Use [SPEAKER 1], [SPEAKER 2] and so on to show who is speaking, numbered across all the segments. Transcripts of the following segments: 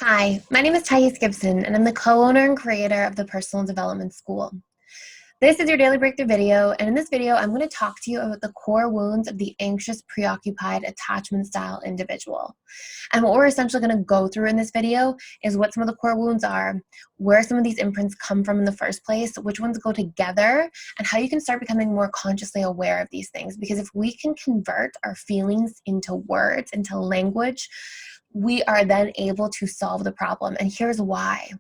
[SPEAKER 1] Hi, my name is Gibson, and I'm the co-owner and creator of the Personal Development School. This is your daily breakthrough video, and in this video, I'm going to talk to you about the core wounds of the anxious, preoccupied, attachment style individual. And what we're essentially going to go through in this video is what some of the core wounds are, where some of these imprints come from in the first place, which ones go together, and how you can start becoming more consciously aware of these things. Because if we can convert our feelings into words, into language, we are then able to solve the problem. And here's why.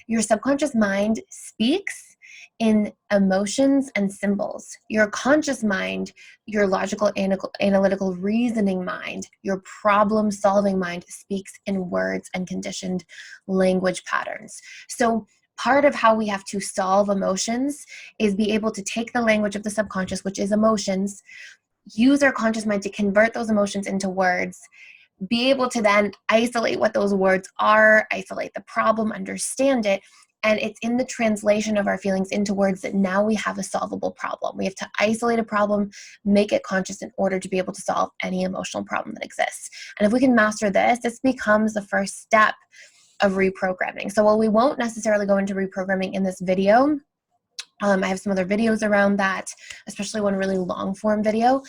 [SPEAKER 1] Your subconscious mind speaks in emotions and symbols. Your conscious mind, your logical, analytical, reasoning mind, your problem-solving mind speaks in words and conditioned language patterns. So part of how we have to solve emotions is be able to take the language of the subconscious, which is emotions, use our conscious mind to convert those emotions into words, be able to then isolate what those words are, isolate the problem, understand it, and it's in the translation of our feelings into words that now we have a solvable problem. We have to isolate a problem, make it conscious in order to be able to solve any emotional problem that exists. And if we can master this, this becomes the first step of reprogramming. So while we won't necessarily go into reprogramming in this video, I have some other videos around that, especially one really long form video.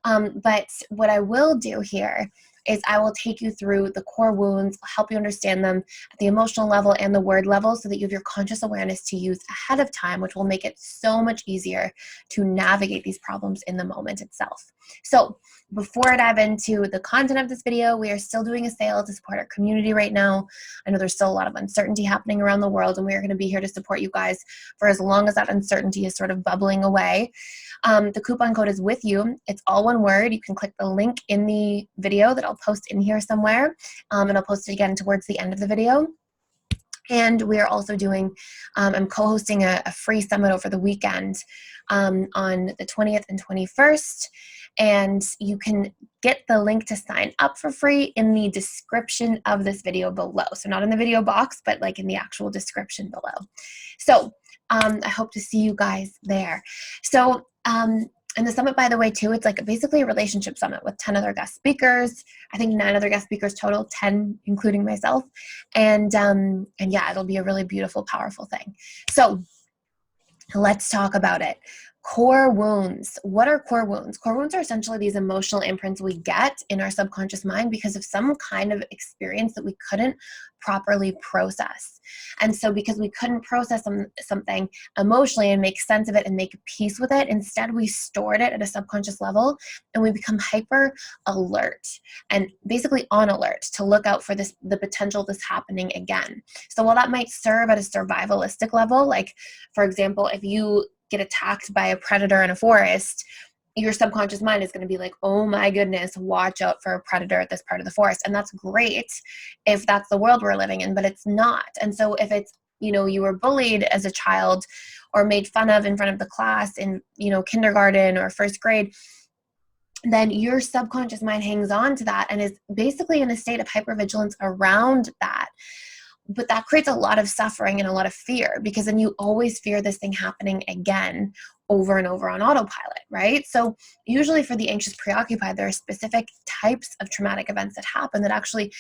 [SPEAKER 1] But what I will do here is I will take you through the core wounds, help you understand them at the emotional level and the word level so that you have your conscious awareness to use ahead of time, which will make it so much easier to navigate these problems in the moment itself. So before I dive into the content of this video, we are still doing a sale to support our community right now. I know there's still a lot of uncertainty happening around the world, and we are going to be here to support you guys for as long as that uncertainty is sort of bubbling away. The coupon code is with you. It's all one word. You can click the link in the video that I'll post in here somewhere, and I'll post it again towards the end of the video. And we are also doing, I'm co-hosting a free summit over the weekend on the 20th and 21st. And you can get the link to sign up for free in the description of this video below. So not in the video box, but like in the actual description below. So I hope to see you guys there. So, and the summit, by the way, too, it's like basically a relationship summit with 10 other guest speakers. I think 9 other guest speakers total, 10 including myself. And yeah, it'll be a really beautiful, powerful thing. So let's talk about it. Core wounds. What are core wounds? Core wounds are essentially these emotional imprints we get in our subconscious mind because of some kind of experience that we couldn't properly process. And so because we couldn't process something emotionally and make sense of it and make peace with it, instead we stored it at a subconscious level and we become hyper alert and basically on alert to look out for the potential of this happening again. So while that might serve at a survivalistic level, like for example, if you get attacked by a predator in a forest, your subconscious mind is going to be like, oh my goodness, watch out for a predator at this part of the forest. And that's great if that's the world we're living in, but it's not. And so if it's, you were bullied as a child or made fun of in front of the class in, kindergarten or first grade, then your subconscious mind hangs on to that and is basically in a state of hypervigilance around that. But that creates a lot of suffering and a lot of fear because then you always fear this thing happening again over and over on autopilot, right? So usually for the anxious preoccupied, there are specific types of traumatic events that happen that actually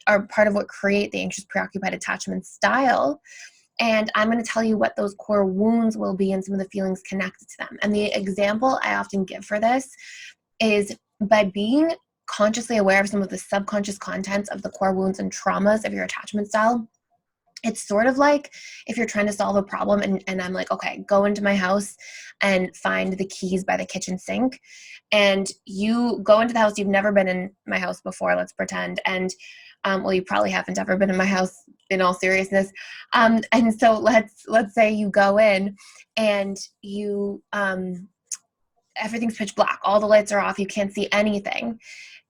[SPEAKER 1] are part of what create the anxious preoccupied attachment style. And I'm going to tell you what those core wounds will be and some of the feelings connected to them. And the example I often give for this is by being consciously aware of some of the subconscious contents of the core wounds and traumas of your attachment style. It's sort of like if you're trying to solve a problem and I'm like, okay, go into my house and find the keys by the kitchen sink. And you go into the house, you've never been in my house before, let's pretend. And well, you probably haven't ever been in my house in all seriousness. And so let's say you go in and you, everything's pitch black. All the lights are off. You can't see anything.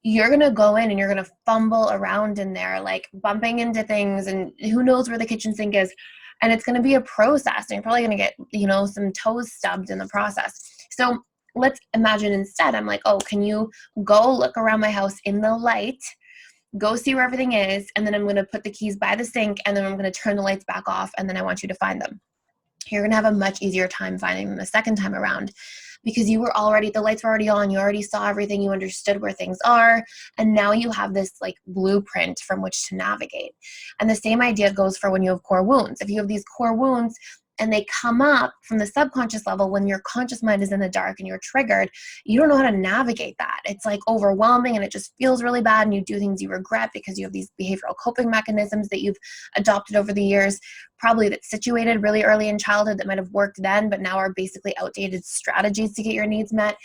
[SPEAKER 1] You're going to go in and you're going to fumble around in there, like bumping into things and who knows where the kitchen sink is. And it's going to be a process. And you're probably going to get, some toes stubbed in the process. So let's imagine instead, I'm like, oh, can you go look around my house in the light, go see where everything is. And then I'm going to put the keys by the sink and then I'm going to turn the lights back off. And then I want you to find them. You're going to have a much easier time finding them the second time around because you were already, the lights were already on, you already saw everything, you understood where things are, and now you have this like blueprint from which to navigate. And the same idea goes for when you have core wounds. If you have these core wounds and they come up from the subconscious level when your conscious mind is in the dark and you're triggered, you don't know how to navigate that. It's like overwhelming and it just feels really bad, and you do things you regret because you have these behavioral coping mechanisms that you've adopted over the years, probably that's situated really early in childhood that might have worked then, but now are basically outdated strategies to get your needs met.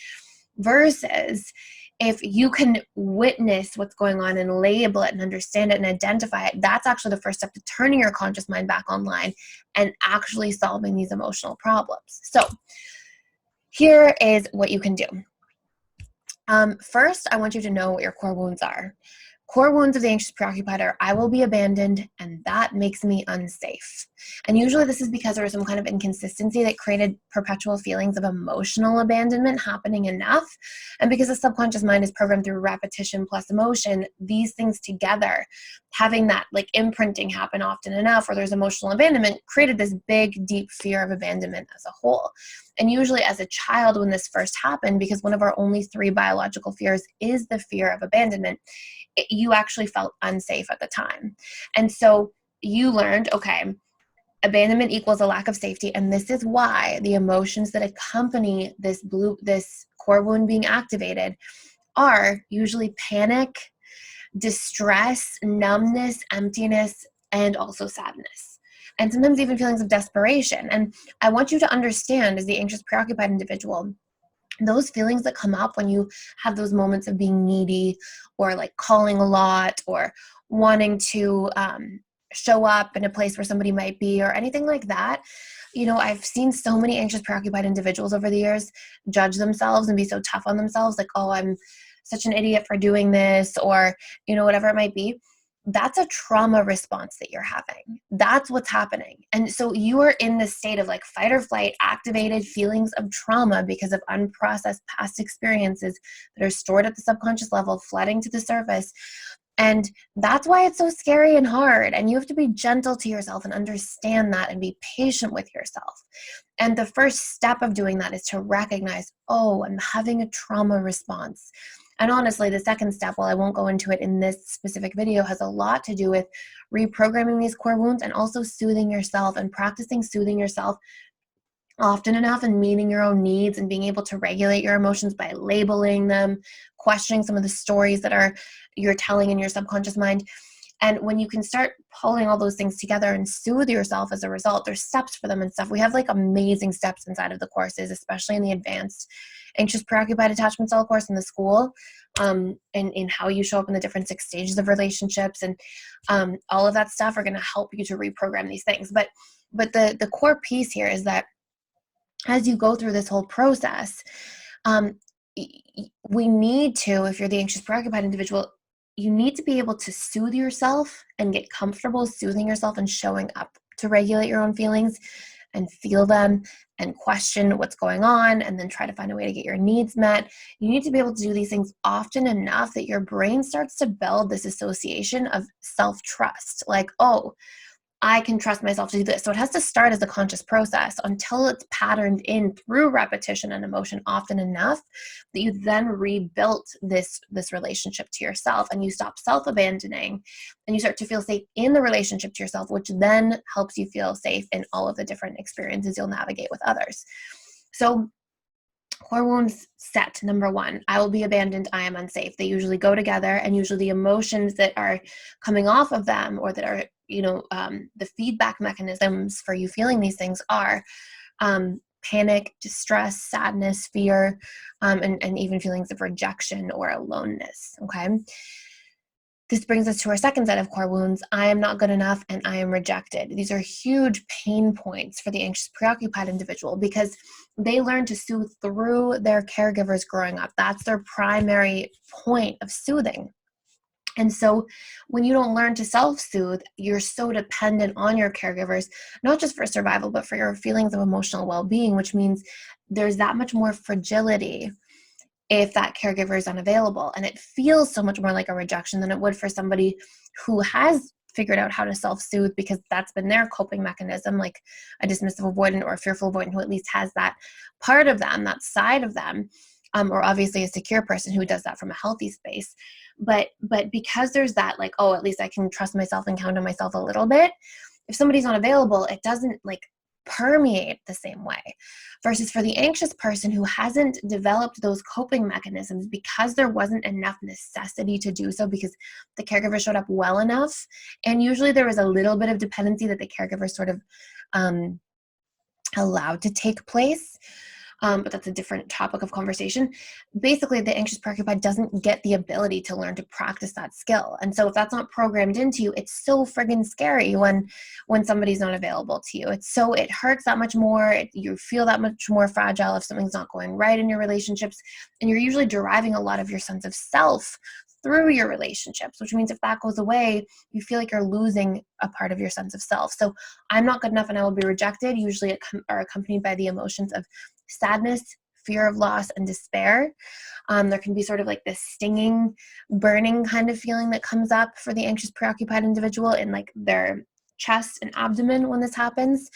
[SPEAKER 1] Versus if you can witness what's going on and label it and understand it and identify it, that's actually the first step to turning your conscious mind back online and actually solving these emotional problems. So here is what you can do. First, I want you to know what your core wounds are. Core wounds of the anxious preoccupied are, I will be abandoned and that makes me unsafe. And usually this is because there was some kind of inconsistency that created perpetual feelings of emotional abandonment happening enough. And because the subconscious mind is programmed through repetition plus emotion, these things together, having that like imprinting happen often enough where there's emotional abandonment, created this big, deep fear of abandonment as a whole. And usually as a child when this first happened, because one of our only 3 biological fears is the fear of abandonment, you actually felt unsafe at the time. And so you learned, okay, abandonment equals a lack of safety. And this is why the emotions that accompany this core wound being activated are usually panic, distress, numbness, emptiness, and also sadness. And sometimes even feelings of desperation. And I want you to understand, as the anxious preoccupied individual, those feelings that come up when you have those moments of being needy or like calling a lot or wanting to show up in a place where somebody might be or anything like that. You know, I've seen so many anxious preoccupied individuals over the years judge themselves and be so tough on themselves, like, oh, I'm such an idiot for doing this, or, you know, whatever it might be. That's a trauma response that you're having. That's what's happening. And so you are in this state of like fight or flight, activated feelings of trauma because of unprocessed past experiences that are stored at the subconscious level, flooding to the surface. And that's why it's so scary and hard. And you have to be gentle to yourself and understand that and be patient with yourself. And the first step of doing that is to recognize, oh, I'm having a trauma response. And honestly, the second step, while I won't go into it in this specific video, has a lot to do with reprogramming these core wounds and also soothing yourself and practicing soothing yourself often enough and meeting your own needs and being able to regulate your emotions by labeling them, questioning some of the stories that you're telling in your subconscious mind. And when you can start pulling all those things together and soothe yourself as a result, there's steps for them and stuff. We have like amazing steps inside of the courses, especially in the advanced anxious preoccupied attachment style course in the school, and in how you show up in the different 6 stages of relationships, and all of that stuff are going to help you to reprogram these things. But the core piece here is that as you go through this whole process, we need to, if you're the anxious preoccupied individual, you need to be able to soothe yourself and get comfortable soothing yourself and showing up to regulate your own feelings and feel them and question what's going on and then try to find a way to get your needs met. You need to be able to do these things often enough that your brain starts to build this association of self-trust. Like, oh, I can trust myself to do this. So it has to start as a conscious process until it's patterned in through repetition and emotion often enough that you then rebuilt this relationship to yourself, and you stop self-abandoning and you start to feel safe in the relationship to yourself, which then helps you feel safe in all of the different experiences you'll navigate with others. So core wounds set, number 1, I will be abandoned, I am unsafe. They usually go together, and usually the emotions that are coming off of them, or that are, the feedback mechanisms for you feeling these things are panic, distress, sadness, fear, and even feelings of rejection or aloneness, okay? This brings us to our second set of core wounds. I am not good enough and I am rejected. These are huge pain points for the anxious preoccupied individual because they learn to soothe through their caregivers growing up. That's their primary point of soothing. And so when you don't learn to self-soothe, you're so dependent on your caregivers, not just for survival, but for your feelings of emotional well-being, which means there's that much more fragility if that caregiver is unavailable. And it feels so much more like a rejection than it would for somebody who has figured out how to self-soothe because that's been their coping mechanism, like a dismissive avoidant or a fearful avoidant who at least has that part of them, that side of them, or obviously a secure person who does that from a healthy space. But because there's that, like, oh, at least I can trust myself and count on myself a little bit. If somebody's not available, it doesn't like permeate the same way. Versus for the anxious person who hasn't developed those coping mechanisms because there wasn't enough necessity to do so, because the caregiver showed up well enough, and usually there was a little bit of dependency that the caregiver sort of allowed to take place. But that's a different topic of conversation. Basically, the anxious preoccupied doesn't get the ability to learn to practice that skill. And so if that's not programmed into you, it's so friggin' scary when somebody's not available to you. It hurts that much more. You feel that much more fragile if something's not going right in your relationships. And you're usually deriving a lot of your sense of self through your relationships, which means if that goes away, you feel like you're losing a part of your sense of self. So I'm not good enough and I will be rejected usually are accompanied by the emotions of sadness, fear of loss, and despair. There can be sort of like this stinging, burning kind of feeling that comes up for the anxious preoccupied individual in like their chest and abdomen when this happens.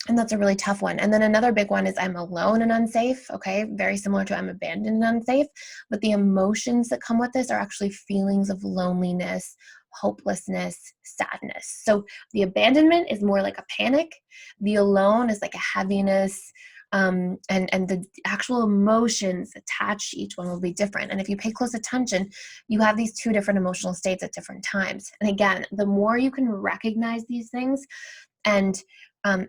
[SPEAKER 1] And that's a really tough one. And then another big one is I'm alone and unsafe. Okay. Very similar to I'm abandoned and unsafe. But the emotions that come with this are actually feelings of loneliness, hopelessness, sadness. So the abandonment is more like a panic. The alone is like a heaviness. And the actual emotions attached to each one will be different. And if you pay close attention, you have these two different emotional states at different times. And again, the more you can recognize these things and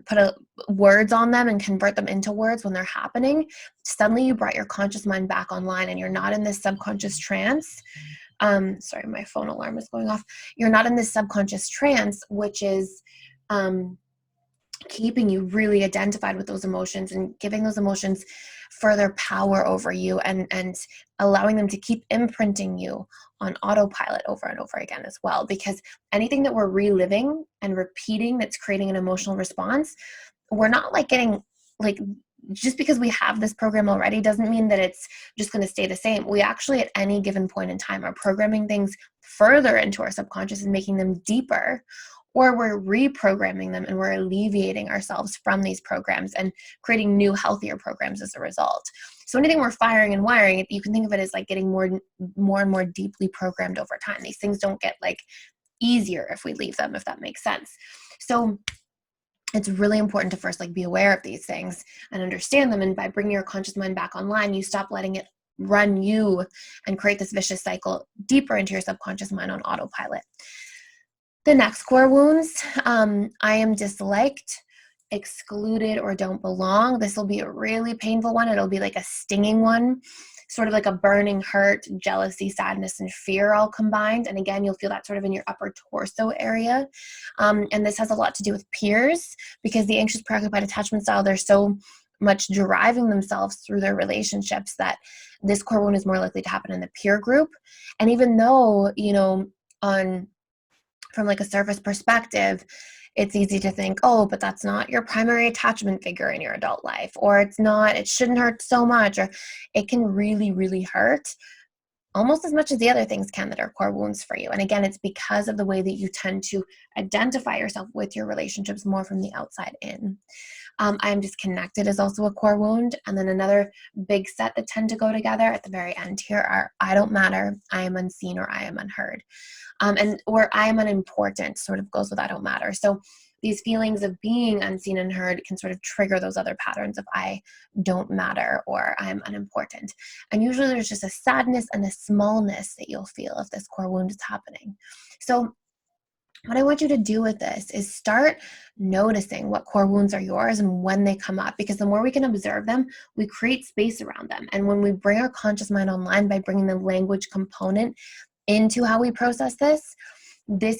[SPEAKER 1] put words on them and convert them into words when they're happening, suddenly you brought your conscious mind back online and you're not in this subconscious trance. Sorry, my phone alarm is going off. You're not in this subconscious trance, which is keeping you really identified with those emotions and giving those emotions further power over you and allowing them to keep imprinting you on autopilot over and over again as well. Because anything that we're reliving and repeating that's creating an emotional response, we're not like getting like, just because we have this program already doesn't mean that it's just going to stay the same. We actually at any given point in time are programming things further into our subconscious and making them deeper, or we're reprogramming them and we're alleviating ourselves from these programs and creating new, healthier programs as a result. So anything we're firing and wiring, you can think of it as like getting more and more deeply programmed over time. These things don't get like easier if we leave them, if that makes sense. So it's really important to first like be aware of these things and understand them. And by bringing your conscious mind back online, you stop letting it run you and create this vicious cycle deeper into your subconscious mind on autopilot. The next core wounds, I am disliked, excluded, or don't belong. This will be a really painful one. It'll be like a stinging one, sort of like a burning hurt, jealousy, sadness, and fear all combined. And again, you'll feel that sort of in your upper torso area. And this has a lot to do with peers, because the anxious preoccupied attachment style, they're so much deriving themselves through their relationships that this core wound is more likely to happen in the peer group. And even though, from like a surface perspective, it's easy to think, oh, but that's not your primary attachment figure in your adult life, or it shouldn't hurt so much, or it can really, really hurt almost as much as the other things can that are core wounds for you. And again, it's because of the way that you tend to identify yourself with your relationships more from the outside in. I am disconnected is also a core wound. And then another big set that tend to go together at the very end here are I don't matter, I am unseen, or I am unheard. Or I am unimportant sort of goes with I don't matter. So these feelings of being unseen and heard can sort of trigger those other patterns of I don't matter or I'm unimportant. And usually there's just a sadness and a smallness that you'll feel if this core wound is happening. So what I want you to do with this is start noticing what core wounds are yours and when they come up, because the more we can observe them, we create space around them. And when we bring our conscious mind online by bringing the language component into how we process this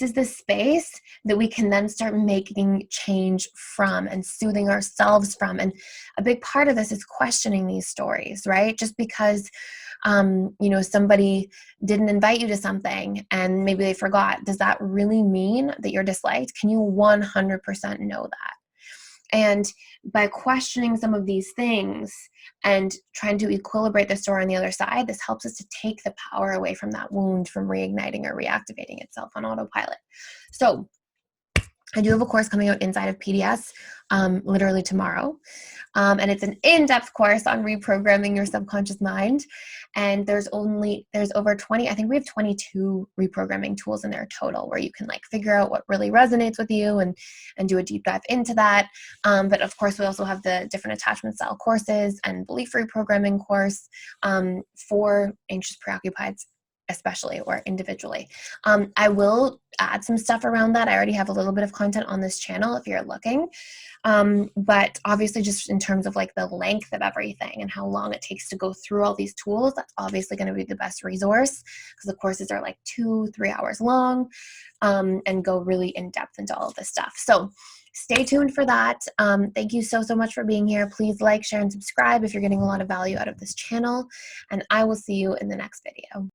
[SPEAKER 1] is the space that we can then start making change from and soothing ourselves from. And a big part of this is questioning these stories, right? Just because, somebody didn't invite you to something and maybe they forgot, does that really mean that you're disliked? Can you 100% know that? And by questioning some of these things and trying to equilibrate the story on the other side, this helps us to take the power away from that wound from reigniting or reactivating itself on autopilot. So I do have a course coming out inside of PDS literally tomorrow. And it's an in-depth course on reprogramming your subconscious mind. And there's over 20, I think we have 22 reprogramming tools in there total, where you can like figure out what really resonates with you and do a deep dive into that. But of course, we also have the different attachment style courses and belief reprogramming course for anxious preoccupieds, especially, or individually. I will add some stuff around that. I already have a little bit of content on this channel if you're looking. But obviously, just in terms of like the length of everything and how long it takes to go through all these tools, that's obviously going to be the best resource, because the courses are like 2-3 hours long and go really in depth into all of this stuff. So stay tuned for that. Thank you so much for being here. Please like, share, and subscribe if you're getting a lot of value out of this channel. And I will see you in the next video.